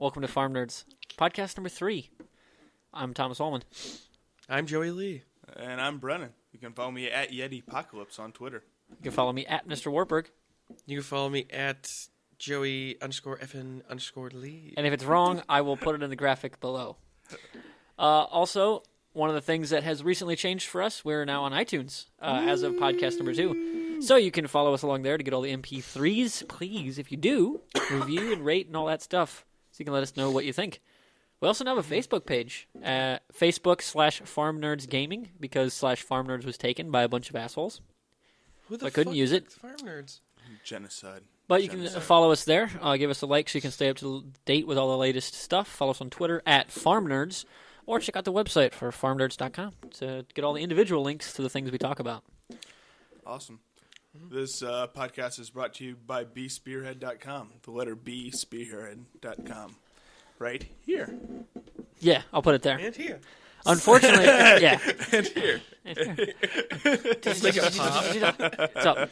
Welcome to Farm Nerds, podcast number 3. I'm Thomas Ullman. I'm Joey Lee. And I'm Brennan. You can follow me at YetiPocalypse on Twitter. You can follow me at Mr. Wartburg. You can follow me at Joey_FN_Lee. And if it's wrong, I will put it in the graphic below. Also, one of the things that has recently changed for us, we're now on iTunes as of podcast number 2. So you can follow us along there to get all the MP3s. Please, if you do, review and rate and all that stuff so you can let us know what you think. We also now have a Facebook page, Facebook/Farm Nerds Gaming, because /Farm Nerds was taken by a bunch of assholes. Who the So I couldn't fuck use it. Farm Nerds? Genocide. But you can follow us there. Give us a like so you can stay up to date with all the latest stuff. Follow us on Twitter at FarmNerds, or check out the website for farmnerds.com to get all the individual links to the things we talk about. Awesome. This podcast is brought to you by bspearhead.com. The letter B, spearhead.com. Right here. Yeah, I'll put it there. And here. Unfortunately, yeah. And here. Just make it pop. What's up?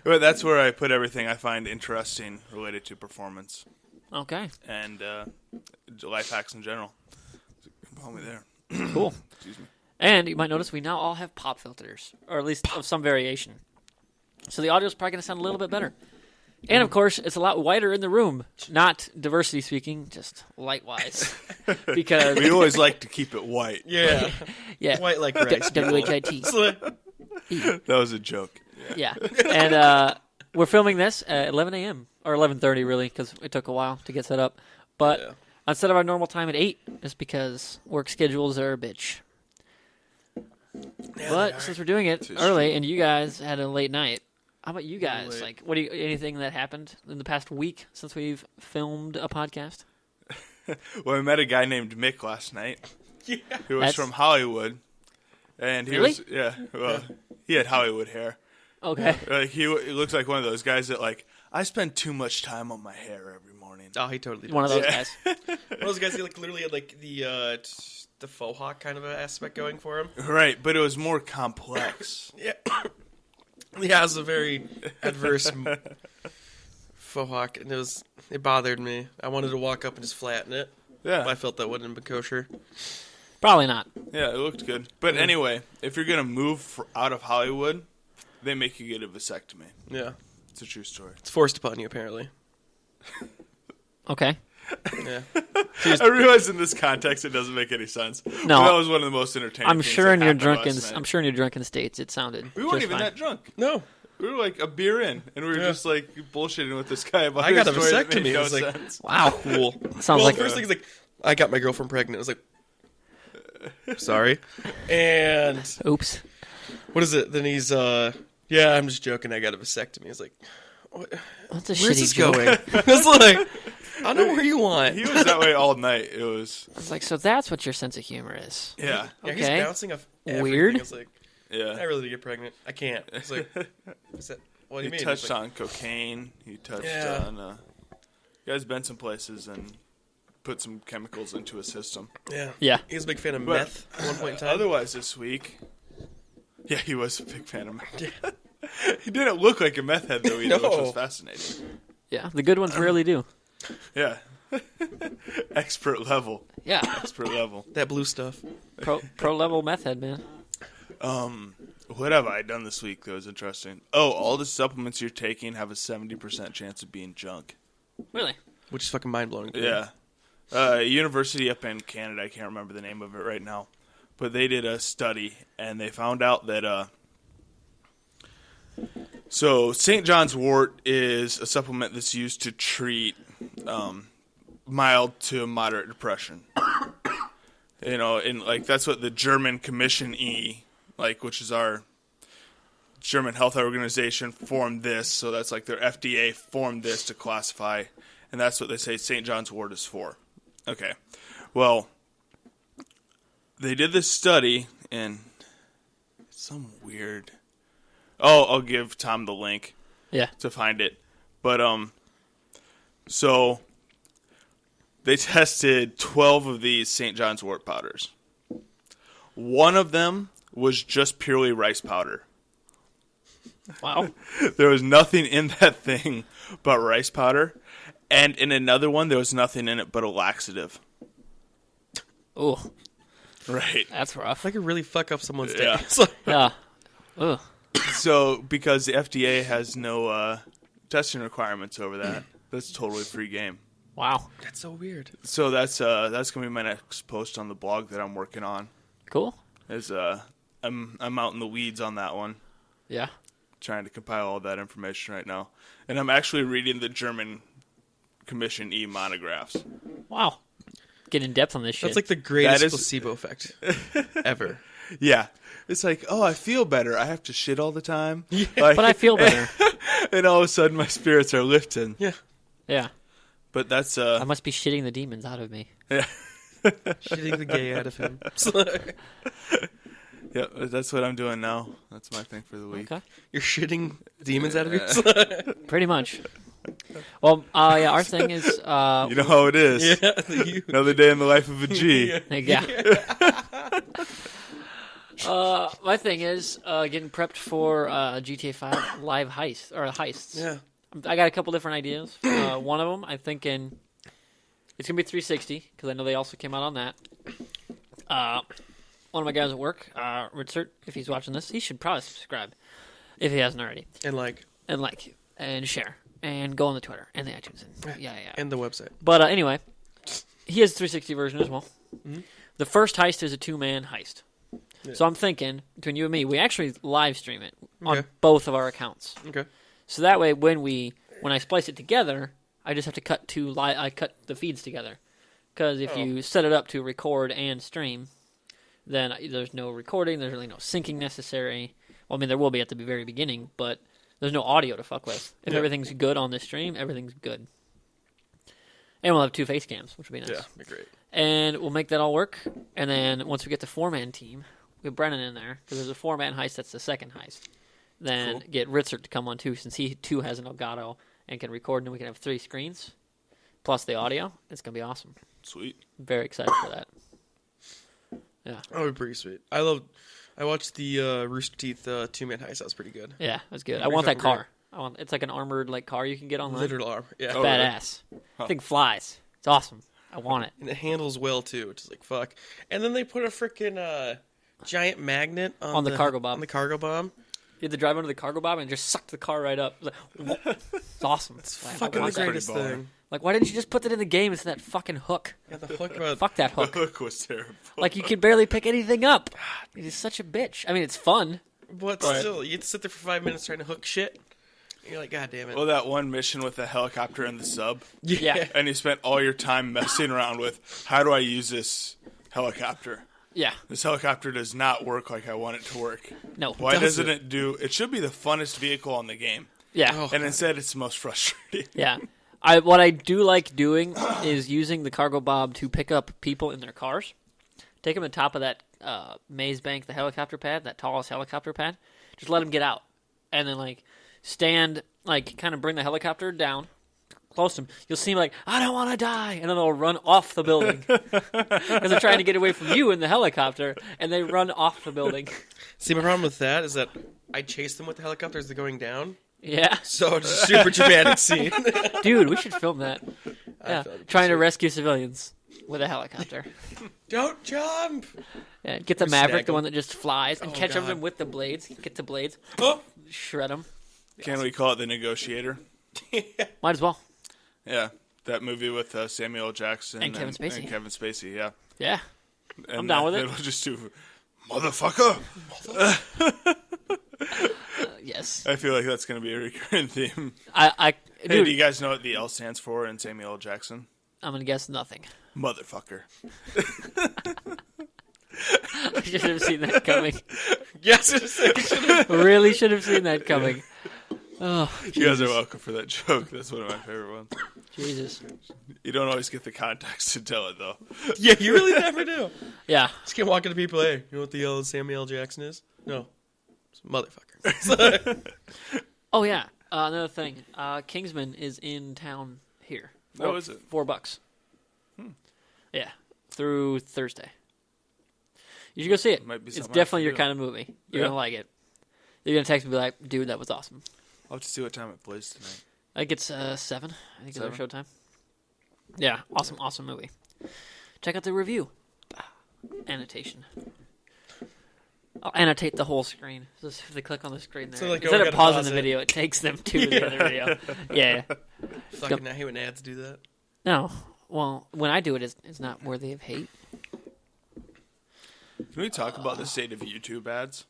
But that's where I put everything I find interesting related to performance Okay, and life hacks in general. So you can follow me there. cool. Excuse me. And you might notice we now all have pop filters, or at least of some variation. So the audio is probably going to sound a little bit better. And, of course, it's a lot whiter in the room. Not diversity speaking, just light-wise. Because We always like to keep it white. Yeah. yeah, White like rice. W-H-I-T. That was a joke. Yeah. And we're filming this at 11 a.m. or 11:30, really, because it took a while to get set up. But instead of our normal time at 8, it's because work schedules are a bitch. But since we're doing it early and you guys had a late night, how about you guys? Like, what do you, anything that happened in the past week since we've filmed a podcast? Well, I met a guy named Mick last night. Yeah. Who was That's- from Hollywood. And he Really? he had Hollywood hair. Okay. Like he looks like one of those guys that like I spend too much time on my hair every morning. Oh, he totally does. One of those guys. One of those guys who like literally had like the faux hawk kind of an aspect going for him. Right, but it was more complex. Yeah. He has a very adverse faux hawk, and it bothered me. I wanted to walk up and just flatten it. Yeah, But I felt that wouldn't have been kosher. Probably not. yeah, it looked good. But anyway, if you're gonna move out of Hollywood, they make you get a vasectomy. Yeah. It's a true story. It's forced upon you, apparently. Okay. Yeah. I realize in this context it doesn't make any sense. No. But that was one of the most entertaining. I'm things sure that in your happened drunken, last night. I'm sure in your drunken states it sounded. We weren't just even fine. that drunk. No. We were like a beer in, and we were just like bullshitting with this guy about I got a story that made vasectomy. no I was like, sense. Wow. Cool. Sounds Well, like the first thing is like, I got my girlfriend pregnant. I was like, sorry. And oops. what is it? Then he's, yeah, I'm just joking. I got a vasectomy. He's like, That's a where's shitty this joke. going? I was like, I know where you want. He was that way all night. It was It's like, so that's what your sense of humor is. yeah, Yeah, Okay. he's bouncing off everything. Weird. I was like, I yeah. really did get pregnant. I can't. It's like, is that, what do He you mean? touched It's like, on cocaine. He touched Yeah. on. You guys been some places and put some chemicals into his system. Yeah. Yeah. He was a big fan of But meth at one point in time. Otherwise, this week, yeah, he was a big fan of meth. He didn't look like a meth head though either, which No. was fascinating. Yeah. The good ones rarely do. Yeah, expert level. Yeah. Expert level. That blue stuff. Pro level meth head, man. What have I done this week that was interesting? Oh, all the supplements you're taking have a 70% chance of being junk. Really? Which is fucking mind-blowing. to me. Yeah. University up in Canada, I can't remember the name of it right now, but they did a study, and they found out that, so St. John's wort is a supplement that's used to treat mild to moderate depression. You know, and like that's what the German Commission E, like, which is our German health organization, formed this. So that's like their FDA formed this to classify, and that's what they say St. John's wort is for. Okay, well, they did this study, and it's some weird. Oh, I'll give Tom the link Yeah. to find it, but so they tested 12 of these St. John's wort powders. One of them was just purely rice powder. Wow. There was nothing in that thing but rice powder. And in another one, there was nothing in it but a laxative. Oh, Right. that's rough. That could really fuck up someone's day. Yeah. It's like, Yeah. Ugh. So, because the FDA has no testing requirements over that, that's totally free game. Wow. that's so weird. So that's gonna be my next post on the blog that I'm working on. Cool. Is I'm out in the weeds on that one, Yeah. trying to compile all that information right now, and I'm actually reading the German Commission monographs. Wow. Get in depth on this shit. That's like the greatest That is- placebo effect ever. Yeah, it's like, oh, I feel better. I have to shit all the time, but I feel better. and all of a sudden my spirits are lifting. Yeah. Yeah. But that's I must be shitting the demons out of me. yeah, Shitting the gay out of him. It's like, yeah, that's what I'm doing now. That's my thing for the week. Okay. you're shitting demons out of you. Pretty much. Well, yeah, our thing is, You know how it is. Yeah. You. Another day in the life of a G. yeah. My thing is getting prepped for GTA 5 live heists. Yeah. I got a couple different ideas. One of them, I'm thinking it's gonna be 360 because I know they also came out on that. One of my guys at work, Richard, if he's watching this, he should probably subscribe if he hasn't already, And like, and share and go on the Twitter and the iTunes and yeah. and the website. But anyway, he has a 360 version as well. Mm-hmm. The first heist is a 2-man heist. Yeah. So I'm thinking, between you and me, we actually live stream it on Okay. both of our accounts. Okay. So that way, when I splice it together, I just have to cut I cut the feeds together. Because if you set it up to record and stream, then there's no recording, there's really no syncing necessary. Well, I mean, there will be at the very beginning, but there's no audio to fuck with. If everything's good on the stream, everything's good. And we'll have 2 face cams, which will be nice. Yeah, be great. And we'll make that all work. And then once we get the 4-man team, we have Brennan in there, because there's a 4-man heist, that's the second heist. Then get Ritzert to come on too, since he too has an Elgato and can record, and we can have 3 screens, plus the audio. It's going to be awesome. Sweet. Very excited for that. Yeah. That would be pretty sweet. I watched the Rooster Teeth 2-man heist. That was pretty good. Yeah, that's good. I Pretty want that fucking car. It's like an armored car you can get online. Literal armor. Yeah. It's Oh, really? badass. Thing flies. It's awesome. I want it. And it handles well too, which is like fuck. And then they put a freaking giant magnet On the cargo bomb. On the cargo bomb. You had to drive under the cargo bomb and just suck the car right up. It's awesome. It's Fucking the greatest pretty baller. thing. Like, why didn't you just put that in the game instead of that fucking hook? Yeah, the hook about Fuck that The hook. hook was terrible. Like, you can barely pick anything up. It is such a bitch. I mean, it's fun. But still, you have to sit there for 5 minutes trying to hook shit. And you're like, God damn it. Well, that one mission with the helicopter and the sub, Yeah. and you spent all your time messing around with, how do I use this helicopter? Yeah. This helicopter does not work like I want it to work. No. Why does doesn't it do? It should be the funnest vehicle on the game, Yeah. Oh. and instead it's the most frustrating. Yeah. What I do like doing is using the cargo bomb to pick up people in their cars. Take them to the top of that maze bank, the helicopter pad, that tallest helicopter pad. Just let them get out. And then, stand, kind of bring the helicopter down close to them. You'll see them I don't want to die. And then they'll run off the building. Because they're trying to get away from you in the helicopter. And they run off the building. See, my problem with that is that I chase them with the helicopter as they're going down. Yeah. So it's a super dramatic scene. Dude, we should film that. Yeah. feel like Trying to rescue civilians with a helicopter. Don't jump! Yeah, get the Or Maverick, snag the 'em. one that just flies, and catch God. them with the blades. Get the blades, Oh! shred them. Can we call it The Negotiator? Might as well. Yeah, that movie with Samuel L. Jackson And Kevin Spacey. And Kevin Spacey, yeah. Yeah. And down with it. It'll just do, motherfucker. Yes. I feel like that's going to be a recurring theme. Hey, Hey, dude, do you guys know what the L stands for in Samuel L. Jackson? I'm gonna guess nothing. Motherfucker. I should have seen that coming. Yes, it's Really should have seen that coming. Oh, You guys are welcome for that joke. That's one of my favorite ones. Jesus. You don't always get the context to tell it, though. Yeah, you really never do. Yeah. Just can't walk into people, hey, you know what the L in Samuel L. Jackson is? No. It's motherfucker. Oh yeah. Another thing. Kingsman is in town here. Oh, is it? $4. Yeah. Through Thursday. You should go see it. Might be It's something I definitely should your do. kind of movie. You're Yeah. gonna like it. You're gonna text me and be like, dude, that was awesome. I'll have to see what time it plays tonight. I think it's 7. I think it's our 7? showtime. Yeah, awesome movie. Check out the review. Annotation. I'll annotate the whole screen. Just if they click on the screen there. So, like, Instead we of gotta pausing pause the it. video, it takes them to the other video. Yeah. Fucking, I hate when ads do that. No. Well, when I do it, it's not worthy of hate. Can we talk about the state of YouTube ads?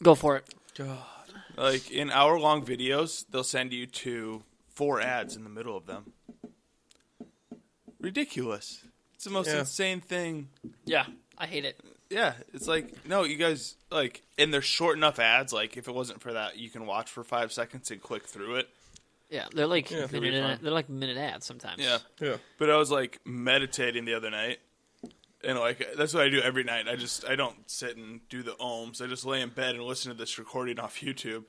Go for it. God. Like, in hour-long videos, they'll send you to 4 ads in the middle of them. Ridiculous. It's the most insane thing. Yeah, I hate it. Yeah, it's like, no, you guys, like, and they're short enough ads, like, if it wasn't for that, you can watch for 5 seconds and click through it. Yeah, they're like it'll be minute. fun. They're like minute ads sometimes. Yeah. But I was, like, meditating the other night, and, like, that's what I do every night. I don't sit and do the ohms. I just lay in bed and listen to this recording off YouTube.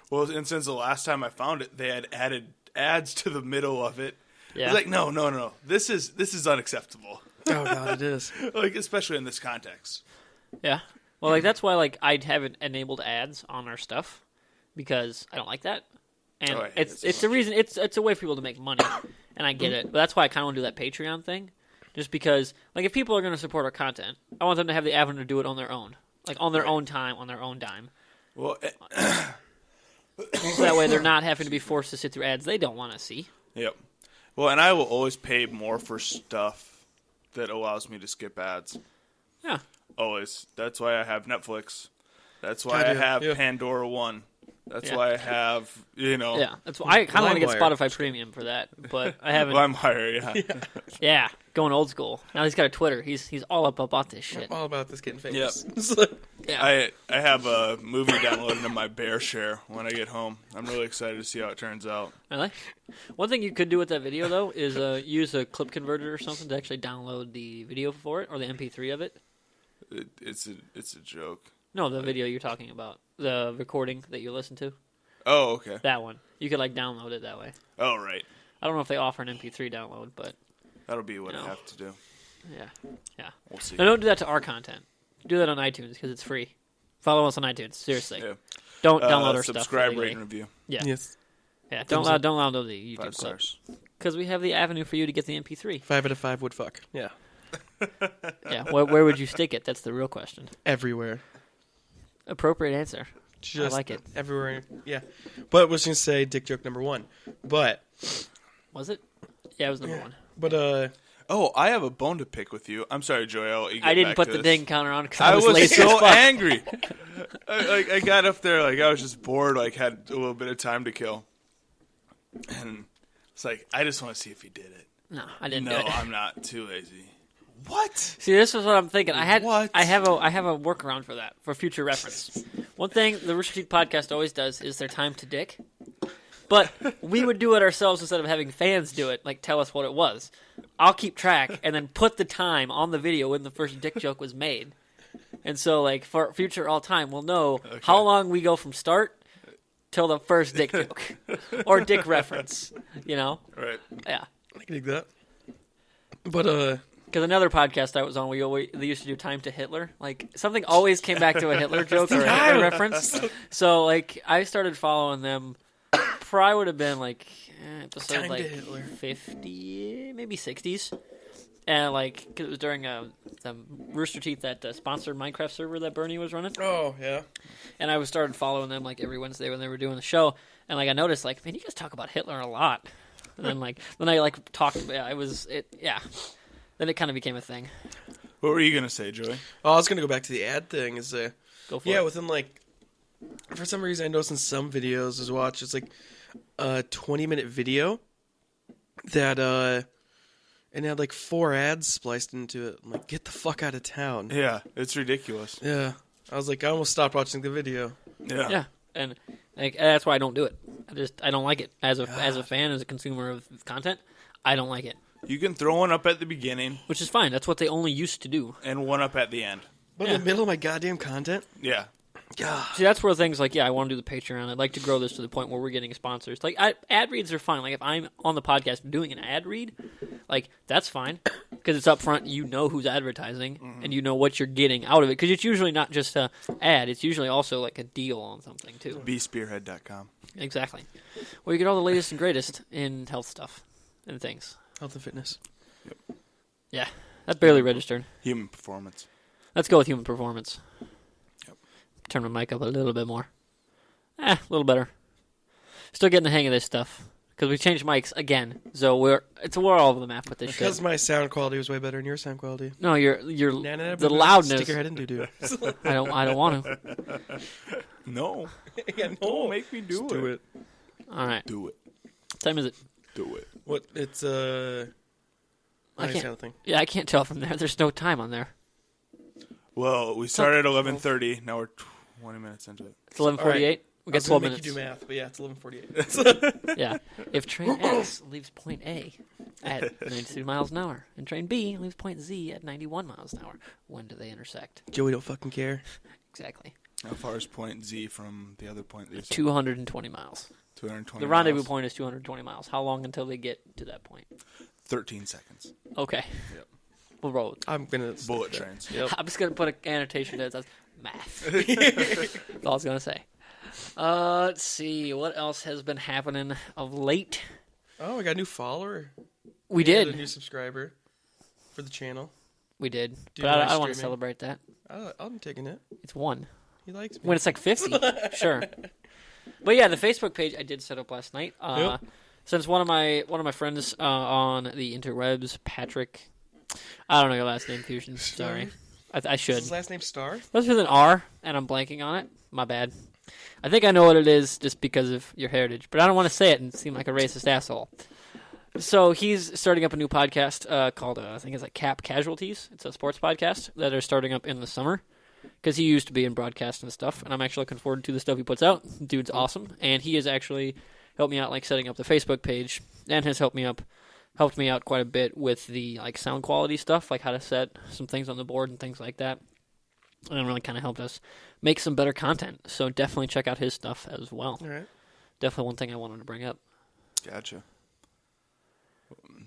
Well, and since the last time I found it, they had added ads to the middle of it. Yeah. I was like, no. This is unacceptable. Oh God, it is. Like, especially in this context. Yeah. Well, like that's why like I haven't enabled ads on our stuff because I don't like that, and Oh, I hate it's it so the reason it's a way for people to make money, and I get it. But that's why I kind of want to do that Patreon thing, just because like if people are going to support our content, I want them to have the avenue to do it on their own, like on their own time, on their own dime. Well, So that way they're not having to be forced to sit through ads they don't want to see. yep. Well, and I will always pay more for stuff that allows me to skip ads. Yeah. Always. That's why I have Netflix. That's why God, I yeah, have yeah. Pandora One. That's Yeah. why I have, Yeah, that's why I kind of want to get LimeWire. Spotify Premium for that, but I haven't. LimeWire, yeah. Yeah, going old school. Now he's got a Twitter. He's all up about this shit. I'm all about this getting Yep. famous. Yeah. I have a movie downloaded in my Bear Share when I get home. I'm really excited to see how it turns out. Really? One thing you could do with that video though is use a clip converter or something to actually download the video for it or the MP3 of it. It's a joke. No, the video you're talking about, the recording that you listen to, Oh, okay. that one. You could like download it that way. Oh, right. I don't know if they offer an MP3 download, but That'll be what No. I have to do. yeah. We'll see. No, don't do that to our content. Do that on iTunes because it's free. Follow us on iTunes. Seriously, Yeah. don't download our stuff. Subscribe, illegally. rate, and review. Yeah, Yes. yeah. Thumbs Don't up. download the 5 YouTube clip stars. because we have the avenue for you to get the MP3. 5 out of 5 would fuck. Yeah. Yeah, where would you stick it? That's the real question. Everywhere. Appropriate answer. Just like it. Everywhere. Yeah. But was going to say dick joke number 1. But Was it? Yeah, it was number one. Oh, I have a bone to pick with you. I'm sorry, Joey. I'll let you get I didn't back put to the this. ding counter on because I was was lazy as so fuck. angry. I got up there like I was just bored, like had a little bit of time to kill, and it's like I just want to see if he did it. No, I didn't No, do it. I'm not too lazy. What? See, this is what I'm thinking. I have a workaround for that for future reference. One thing the Rooster Teeth podcast always does is their time to dick. But we would do it ourselves instead of having fans do it, like tell us what it was. I'll keep track and then put the time on the video when the first dick joke was made. And so, like, for future all time, we'll know how long we go from start till the first dick joke. Or dick reference, you know? Right. Yeah. I can dig that. But, Because another podcast I was on, they used to do time to Hitler. Like, something always came back to a Hitler joke or a Hitler reference. So, like, I started following them. Probably would have been, like, episode, Time to like, Hitler. 50, maybe 60s. And, like, because it was during the Rooster Teeth, that sponsored Minecraft server that Bernie was running. oh, yeah. And I started following them, like, every Wednesday when they were doing the show. And, like, I noticed, like, man, you guys talk about Hitler a lot. And then, like, then I, like, talked, yeah. Then it kind of became a thing. What were you gonna say, Joey? Oh, I was going to go back to the ad thing. Go for Yeah, it. within, like, for some reason I noticed in some videos as well, it's like a 20-minute video that, and it had, like, 4 ads spliced into it. I'm like, get the fuck out of town. Yeah, it's ridiculous. Yeah. I was like, I almost stopped watching the video. Yeah. Yeah, and like, that's why I don't do it. I don't like it as a fan, as a consumer of content. I don't like it, You can throw one up at the beginning which is fine. That's what they only used to do. and one up at the end. But Yeah. in the middle of my goddamn content? Yeah. God. See, that's where things like, I want to do the Patreon. I'd like to grow this to the point where we're getting sponsors. Like, ad reads are fine. Like, if I'm on the podcast doing an ad read, like, that's fine. Because it's up front, you know who's advertising, and you know what you're getting out of it. Because it's usually not just a ad. It's usually also, like, a deal on something, too. BeSpearhead.com. Exactly. Where you get all the latest and greatest in health stuff and things. Health and fitness. Yeah, that barely registered. Human performance. Let's go with human performance. Yep. Turn my mic up a little bit more. A little better. Still getting the hang of this stuff. Because we changed mics again. So we're all over the map with this Because shit. my sound quality was way better than your sound quality. No, the loudness. Stick your head into do. I don't want to. No. Yeah, no. Don't make me do Just it. do it. All right. Do it. What time is it? Do it. What? It's I nice can't- kind of thing. Yeah, I can't tell from there. There's no time on there. Well, we started at 11:30. Now we're 20 minutes into it. It's 11:48. We got 12 minutes. Make you do math, but yeah, it's 11:48. Yeah. If train X leaves point A at 92 miles an hour and train B leaves point Z at 91 miles an hour, when do they intersect? Joey don't fucking care. Exactly. How far is point Z from the other point? That you said? 220 miles. 220 The rendezvous miles. point is 220 miles. How long until they get to that point? 13 seconds. Okay. Yep. We'll roll with it. I'm gonna Bullet stick trains. Yep. I'm just going to put an annotation that says math. That's all I was going to say. Let's see. What else has been happening of late? Oh, I got a new follower. We A did. new subscriber for the channel. We did. Do But I live don't want to streaming. celebrate that. I'm taking it. It's one. He likes me. When it's like 50, sure. But yeah, the Facebook page I did set up last night. Yep. Since one of my friends on the interwebs, Patrick, I don't know your last name, Fusion. Sorry, I Is should. his last name Star? That's with an R, and I'm blanking on it. My bad. I think I know what it is just because of your heritage, but I don't want to say it and seem like a racist asshole. So he's starting up a new podcast called, I think it's like Cap Casualties. It's a sports podcast that are starting up in the summer because he used to be in broadcast and stuff, and I'm actually looking forward to the stuff he puts out. Dude's awesome, and he has actually helped me out like setting up the Facebook page and has helped me out quite a bit with the like sound quality stuff, like how to set some things on the board and things like that. And really kind of helped us make some better content. So definitely check out his stuff as well. All right. Definitely one thing I wanted to bring up. Gotcha.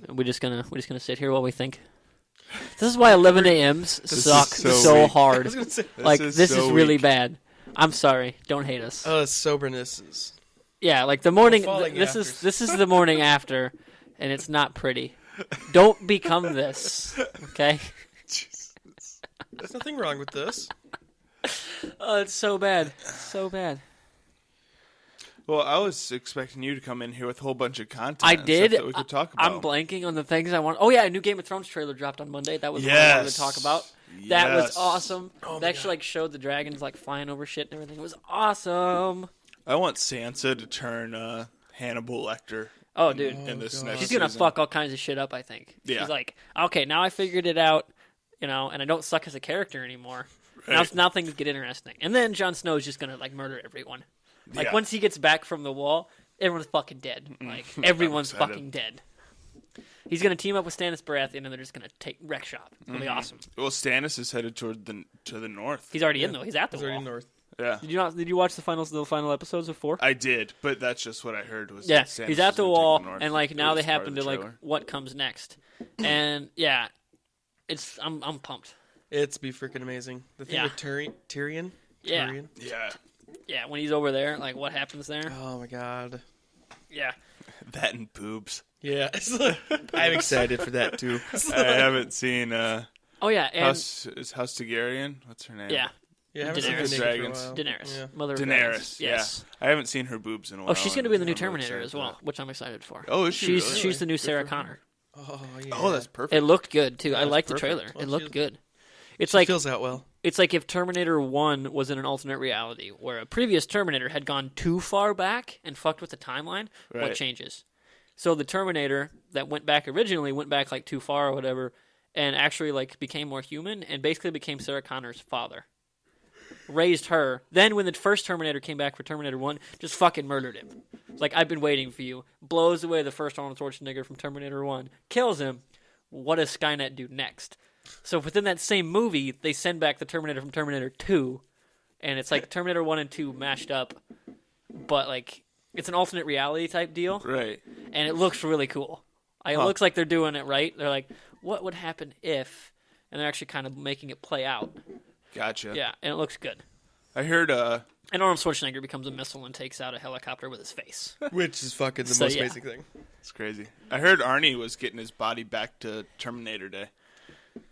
We're just gonna sit here while we think. This is why 11 a.m.s suck so so weak. hard. I was gonna say. Like is this so is really weak. bad. I'm sorry. Don't hate us. Soberness is. Yeah, like the morning. falling This afters. is the morning after, and it's not pretty. Don't become this. Okay. There's nothing wrong with this. Oh, it's so bad. So bad. Well, I was expecting you to come in here with a whole bunch of content. I and stuff did. that we could talk about. I'm blanking on the things I want. Oh yeah, a new Game of Thrones trailer dropped on Monday. That was what I wanted to talk about. That was Yes. awesome. Oh They my actually like showed the dragons like flying over shit and everything. It was awesome. I want Sansa to turn Hannibal Lecter Oh dude, in this God. next she's gonna season. fuck all kinds of shit up. I think. Yeah. She's like, okay, now I figured it out. And I don't suck as a character anymore. Right. Now things get interesting. And then Jon Snow's just gonna like murder everyone. Like Yeah. once he gets back from the wall, everyone's fucking dead. Like everyone's excited. fucking dead. He's gonna team up with Stannis Baratheon, and they're just gonna wreck shop. It'll be awesome. Well, Stannis is headed to the north. He's already in though. He's at the It's wall. already north. Yeah, Did you watch the final episodes of 4? I did, but that's just what I heard. Was Yeah, that Stannis he's at was the gonna wall, take the north. and like It now was they part happen of to the like trailer. what comes next, and yeah, I'm pumped. It's be freaking amazing. The thing Yeah. with Tyrion. Yeah. Tyrion. Yeah, Yeah, when he's over there, like what happens there? Oh my god. Yeah, that and boobs. Yeah. I'm excited for that too. I haven't seen oh yeah, and House Targaryen. What's her name? yeah, Yeah, I haven't seen Daenerys. her naked for a Dragons. while. Daenerys, Yeah. mother of Daenerys. dragons. Yeah, Yes. I haven't seen her boobs in a while. Oh, she's gonna be in the new I'm Terminator excited as for well, that. which I'm excited for. Oh, is she? She's really? the new Sarah Good for her. Connor. Oh yeah. Oh, that's perfect. It looked good too. I That's liked the perfect. trailer. Well, It looked she's- good. It's She like fills out well. it's like if Terminator 1 was in an alternate reality where a previous Terminator had gone too far back and fucked with the timeline, what Right. changes? So the Terminator that went back originally went back like too far or whatever and actually like became more human and basically became Sarah Connor's father. Raised her. Then when the first Terminator came back for Terminator 1, just fucking murdered him. It's like, I've been waiting for you. Blows away the first Arnold Schwarzenegger from Terminator 1. Kills him. What does Skynet do next? So within that same movie, they send back the Terminator from Terminator 2, and it's like Terminator 1 and 2 mashed up, but like it's an alternate reality type deal, Right. and it looks really cool. Like, it looks like they're doing it right. They're like, what would happen if, and they're actually kind of making it play out. Gotcha. Yeah, and it looks good. I heard And Arnold Schwarzenegger becomes a missile and takes out a helicopter with his face. Which is fucking the So, most yeah. amazing thing. It's crazy. I heard Arnie was getting his body back to Terminator Day.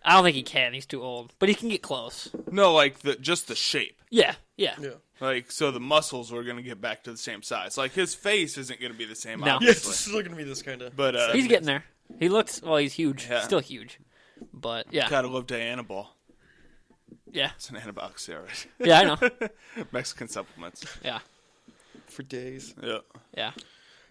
I don't think he can. He's too old. But he can get close. No, like just the shape. Yeah. Yeah. Like, so the muscles were going to get back to the same size. Like, his face isn't going to be the same, No. Yeah, obviously. it's still gonna be this kind of. But He's getting there. He looks, well, he's huge. Yeah. Still huge. But, yeah. gotta love Diana Ball. Yeah. It's an anabolic steroid. Yeah, I know. Mexican supplements. Yeah. for days. Yeah. Yeah.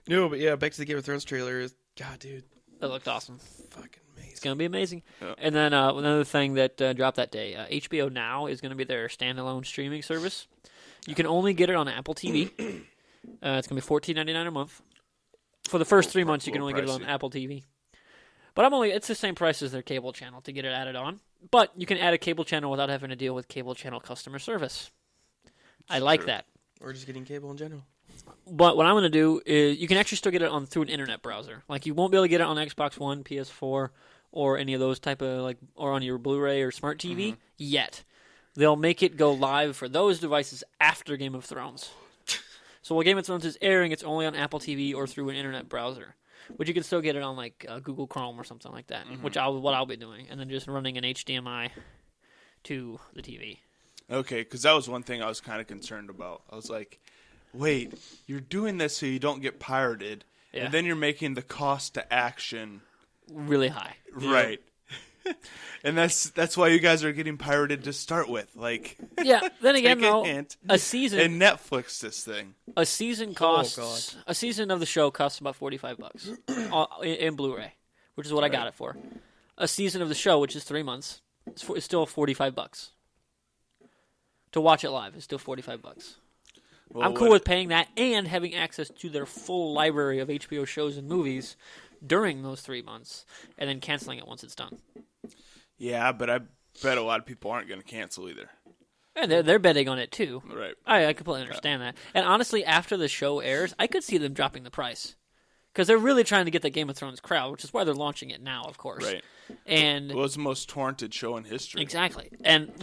No, but yeah, back to the Game of Thrones trailer. God, dude, That looked awesome. fucking amazing. It's going to be amazing. Yeah. And then another thing that dropped that day, HBO Now is going to be their standalone streaming service. You can only get it on Apple TV. It's going to be $14.99 a month. For the first 3 months, you can only get it on pricey. Apple TV. But it's the same price as their cable channel to get it added on. But you can add a cable channel without having to deal with cable channel customer service. I like True. that. Or just getting cable in general. But what I'm going to do is you can actually still get it on through an internet browser. Like you won't be able to get it on Xbox One, PS4, or any of those type of or on your Blu-ray or smart TV yet. They'll make it go live for those devices after Game of Thrones. So while Game of Thrones is airing, it's only on Apple TV or through an internet browser. But you can still get it on Google Chrome or something like that, which I'll be doing, and then just running an HDMI to the TV. Okay, because that was one thing I was kind of concerned about. I was like, wait, you're doing this so you don't get pirated, Yeah. and then you're making the cost to action Really high. right. And that's why you guys are getting pirated to start with. Like, Yeah. Then again, take a though, hint a season and Netflix this thing. a season costs a season of the show costs about $45 in Blu-ray, which is what I got it for. A season of the show, which is 3 months, is still $45. To watch it live is still $45. Well, I'm cool with paying that and having access to their full library of HBO shows and movies during those 3 months, and then canceling it once it's done. Yeah, but I bet a lot of people aren't going to cancel either. And they're betting on it too. Right. I completely understand that. And honestly, after the show airs, I could see them dropping the price. Because they're really trying to get the Game of Thrones crowd, which is why they're launching it now, of course. Right. And It was the most torrented show in history. exactly.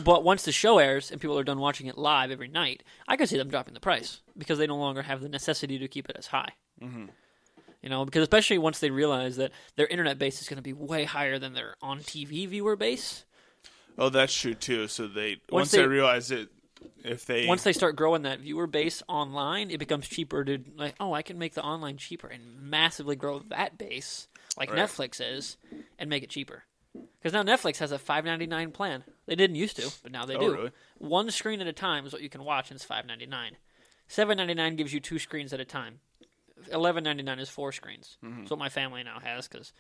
But once the show airs and people are done watching it live every night, I could see them dropping the price because they no longer have the necessity to keep it as high. Mm-hmm. Because especially once they realize that their internet base is going to be way higher than their on TV viewer base. Oh, that's true too. So once they- they realize it, Once they start growing that viewer base online, it becomes cheaper to I can make the online cheaper and massively grow that base like Right. Netflix is and make it cheaper. Because now Netflix has a $5.99 plan. They didn't used to, but now they do. Really? One screen at a time is what you can watch, and it's $5.99. $7.99 gives you 2 screens at a time. $11.99 is 4 screens. That's what my family now has because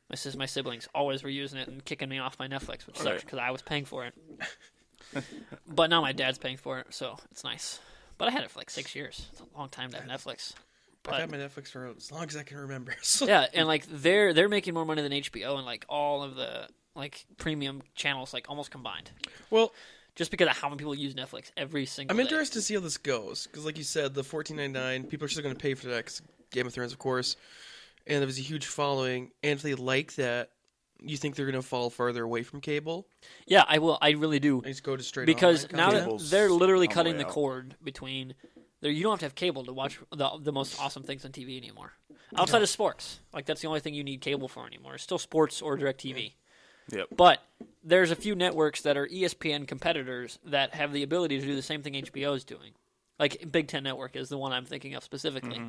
my siblings always were using it and kicking me off my Netflix, which sucks Right. because I was paying for it. But now my dad's paying for it, so it's nice. But I had it for 6 years. It's a long time to have Netflix. I've had my Netflix for as long as I can remember. So. Yeah, and they're making more money than HBO and all of the premium channels almost combined. Well, Just because of how many people use Netflix every single I'm day. interested to see how this goes because, like you said, the $14.99 people are still going to pay for that 'cause Game of Thrones, of course, and there was a huge following. And if they like that, you think they're going to fall farther away from cable? Yeah, I will. I really do. And just go to straight Because online now content? that Cable's they're literally on the cutting way the out. cord between, you don't have to have cable to watch the most awesome things on TV anymore. Outside of sports, that's the only thing you need cable for anymore. It's still sports or DirecTV. Yep. But there's a few networks that are ESPN competitors that have the ability to do the same thing HBO is doing. Big Ten Network is the one I'm thinking of specifically.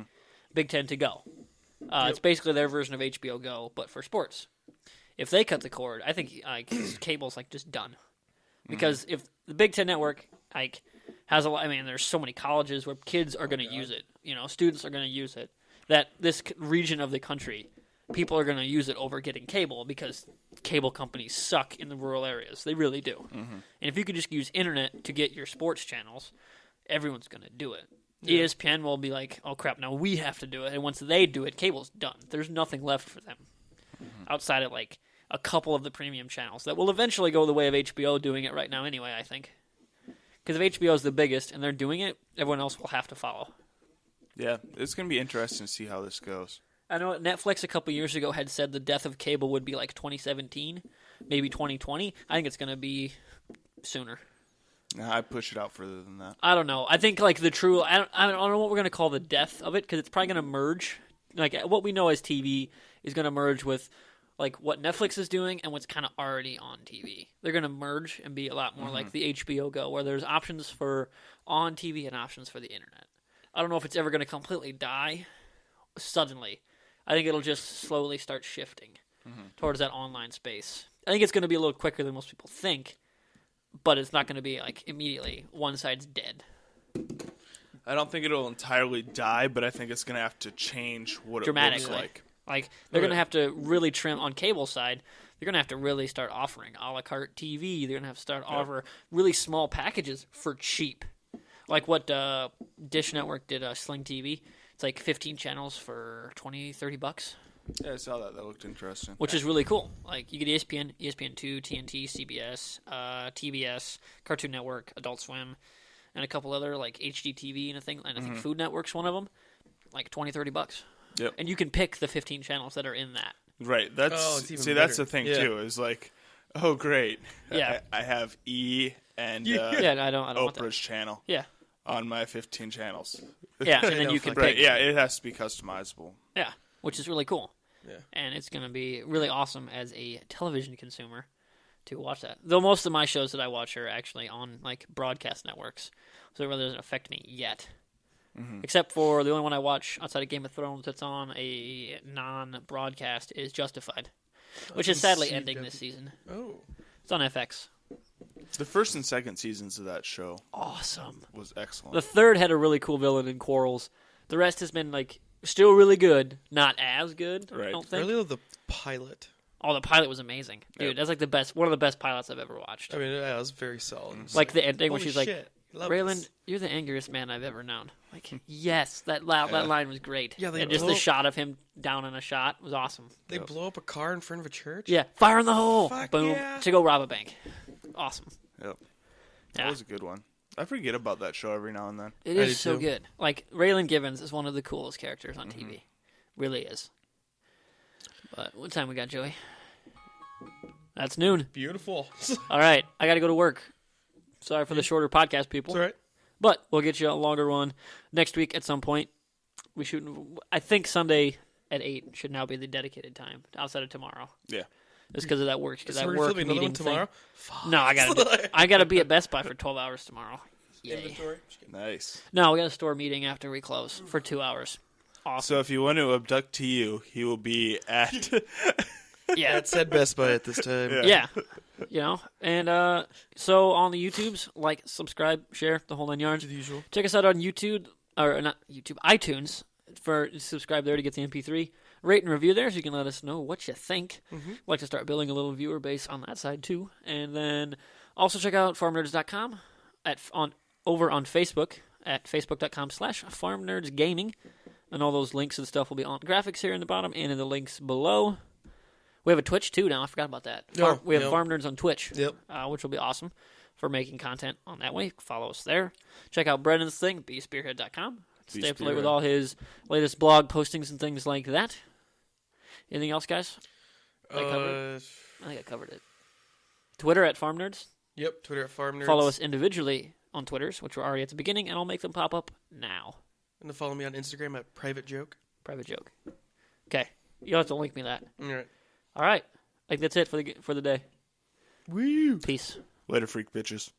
Big Ten to Go. It's basically their version of HBO Go, but for sports. If they cut the cord, I think cable's just done. Because if the Big Ten Network has a lot, there's so many colleges where kids are going to use it. Students are going to use it. That this region of the country, people are going to use it over getting cable because cable companies suck in the rural areas. They really do. And if you could just use internet to get your sports channels, everyone's going to do it. ESPN will be like, oh crap, now we have to do it. And once they do it, cable's done. There's nothing left for them outside of a couple of the premium channels that will eventually go the way of HBO doing it right now anyway, I think. Because if HBO is the biggest and they're doing it, everyone else will have to follow. Yeah, it's going to be interesting to see how this goes. I know Netflix a couple years ago had said the death of cable would be 2017, maybe 2020. I think it's going to be sooner. Nah, I push it out further than that. I don't know. I think like the true. I don't know what we're gonna call the death of it because it's probably gonna merge. Like what we know as TV is gonna merge with like what Netflix is doing and what's kind of already on TV. They're gonna merge and be a lot more like the HBO Go, where there's options for on TV and options for the internet. I don't know if it's ever gonna completely die suddenly. I think it'll just slowly start shifting towards that online space. I think it's gonna be a little quicker than most people think. But it's not going to be, like, immediately one side's dead. I don't think it'll entirely die, but I think it's going to have to change what it looks like. Like, they're going to have to really trim on cable side. They're going to have to really start offering a la carte TV. They're going to have to start offer really small packages for cheap. Like what Dish Network did, Sling TV. It's like 15 channels for $20-$30. Yeah, I saw that. That looked interesting. Which is really cool. Like, you get ESPN, ESPN2, TNT, CBS, TBS, Cartoon Network, Adult Swim, and a couple other, like, HGTV and a thing. And I think Food Network's one of them. Like, $20-$30. Yep. And you can pick the 15 channels that are in that. Right. That's that's the thing, too, is like, oh, great. Yeah. I have E and I don't want that. Oprah's channel. Yeah. On my 15 channels. Yeah, and then you can pick. Right, yeah, it has to be customizable. Yeah, which is really cool. Yeah. And it's going to be really awesome as a television consumer to watch that. Though most of my shows that I watch are actually on like broadcast networks, so it really doesn't affect me yet. Except for the only one I watch outside of Game of Thrones that's on a non-broadcast is Justified, which is sadly ending this season. Oh. It's on FX. The first and second seasons of that show Awesome. was excellent. The third had a really cool villain in Quarles. The rest has been like still really good, not as good. Right. I don't I think. really love the pilot. Oh, the pilot was amazing, dude. Yep. That's like the best, one of the best pilots I've ever watched. I mean, yeah, it was very solid. Like the ending when Holy she's like, shit. Love "Raylan, this. you're the angriest man I've ever known." Like, yes, that line was great. Yeah, and just the shot of him down in a shot was awesome. They blow up a car in front of a church? Yeah, fire in the hole. Fuck Boom. yeah. To go rob a bank. Awesome. Yep. That Yeah. was a good one. I forget about that show every now and then. It I is do so too. good. Like Raylan Givens is one of the coolest characters on TV. Really is. But what time we got, Joey? That's noon. Beautiful. All right, I got to go to work. Sorry for the shorter podcast, people. It's all right. But we'll get you a longer one next week at some point. We shoot. I think Sunday at 8 should now be the dedicated time outside of tomorrow. Yeah. Just because of that work. So that we're work filming another meeting one tomorrow? thing. No, I gotta be at Best Buy for 12 hours tomorrow. Yay. Inventory. Nice. No, we got a store meeting after we close for 2 hours. Awesome. So if you want to abduct to you, he will be at... Yeah. That said Best Buy at this time. Yeah. You know, and so on the YouTubes, like, subscribe, share, the whole 9 yards. The usual. Check us out on YouTube, or not YouTube, iTunes, for subscribe there to get the MP3. Rate and review there so you can let us know what you think. Like to start building a little viewer base on that side too. And then also check out farmnerds.com over on Facebook at facebook.com/farmnerdsgaming. And all those links and stuff will be on graphics here in the bottom and in the links below. We have a Twitch too now. I forgot about that. We have Farm Nerds on Twitch, which will be awesome for making content on that way. Follow us there. Check out Brendan's thing, bespearhead.com. Stay up to date with all his latest blog postings and things like that. Anything else, guys? I think I covered it. Twitter at Farm Nerds. Yep, Twitter at Farm Nerds. Follow us individually on Twitters, which were already at the beginning, and I'll make them pop up now. And then follow me on Instagram at Private Joke. Private joke. Okay. You'll have to link me that. All right. All right. I think that's it for the day. Woo! Peace. Later, freak bitches.